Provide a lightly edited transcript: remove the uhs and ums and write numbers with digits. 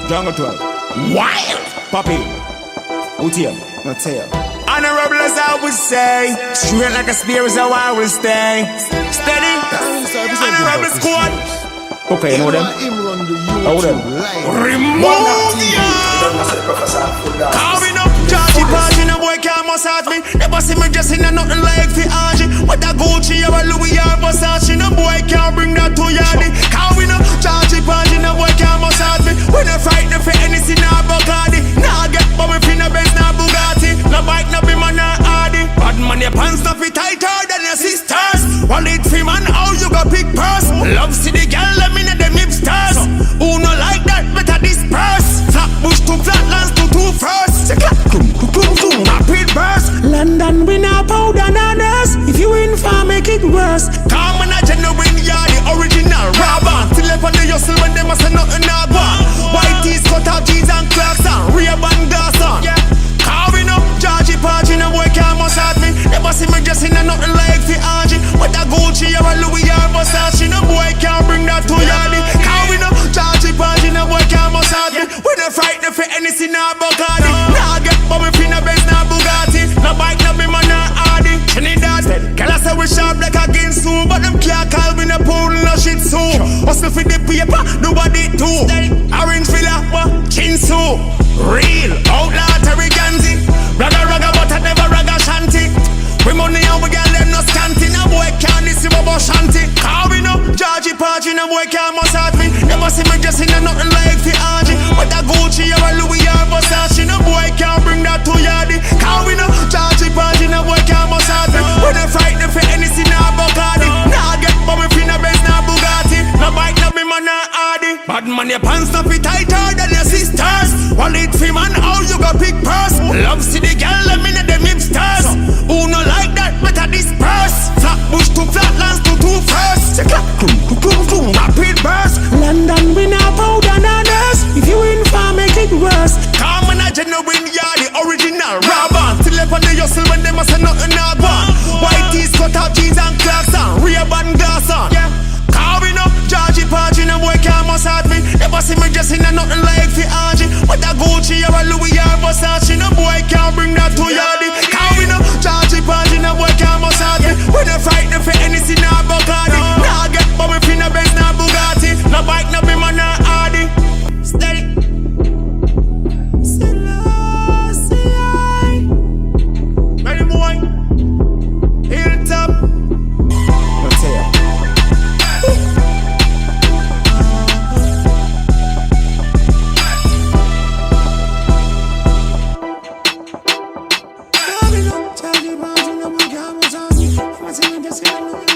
Jungle 12. Wild! Poppy. Utium. No tail. Honorable as I would say, straight like a spear is how I will stay. Steady. Honorable squad. Okay, you know them? How them? Remove ya! Carving up Georgie Party, no boy can't massage me. Never see me dressing in nothing like the Angie. What a Gucci or a Louis or Versace, no boy can't bring that to yardy. Carving up Georgie Party, no boy can't massage me. We no frightened for anything, no Bacardi. Nah get but we finna Benz, no Bugatti. No bike, no be man, no Audi. Bad man, your pants not fit tighter than your sisters. Wallet free man, how you got big purse? Love see the girl, let me know them hipsters. Who no like that, better disperse. Flat bush to flatlands to two first. Say clap, rapid burst. London we now powder nanas. If you in far, make it worse. Come on a genuine, yeah, the original robber. Still up on the hustle when they must say nothing not one. White tees, cut out jeans and clocks on. Rear band gas on. Yeah. Carving up Georgie Party, no boy can't massage me. Never see me dressing in nothing like the Angie. What a Gucci or a Louis or Versace, no boy can't bring that to yardy. Carving up Georgie Party, no boy can't massage me. We no frightened for anything, no Bacardi. Nah get but we finna Benz, no Bugatti. No bike, no be man, no Audi. Trinidad, girl I say we sharp like a Ginsu, but them can't call me no pool, no shit so. Hustle for the paper, nobody do. Orange Villa, what? Chinsu. Real, outlaw, Terry Ganzi. Raga raga, but I never raga shanty. We money and we get them no scanty. No boy can't listen about shanty. Carving up Georgie Party, no boy can't massage me. Never see me dressing in nothing like the Angie. What a Gucci or a Louis or Versace, no boy can't bring that to yardy. Carving up Georgie Party, no boy can't massage me. We no frightened for anything, no Bacardi. Nah get but we finna Benz, no Bugatti. No bike, no be man, no Audi. Bad man, your pants not fit tighter than your sisters. Wallet free man, how you got big purse? Love see the girl, let me know them hipsters. Who no like that, better disperse. Flat bush to flatlands to two first. Say clap, rapid burst. London we now powder nanas. If you in far, make it worse. Come on a genuine, yeah, the original robber. Still up on the hustle when they must say nothing not one. White tees, cut out jeans and clocks on. Rear band gas on. Yeah. Carving up Georgie Party, no boy can't massage me. Never see me dressing in nothing like the Angie. What a Gucci or a Louis or Versace, no boy can't bring that to yardy. Carving up Georgie Party, no boy can't massage me. We no frightened for anything, no Bacardi. Nah get but we finna Benz, no Bugatti. No bike, no be man, no Audi. Steady. Ready boy? Hilltop. No tail. Georgie Party, no boy can't massage me. Never see me dressing in nothing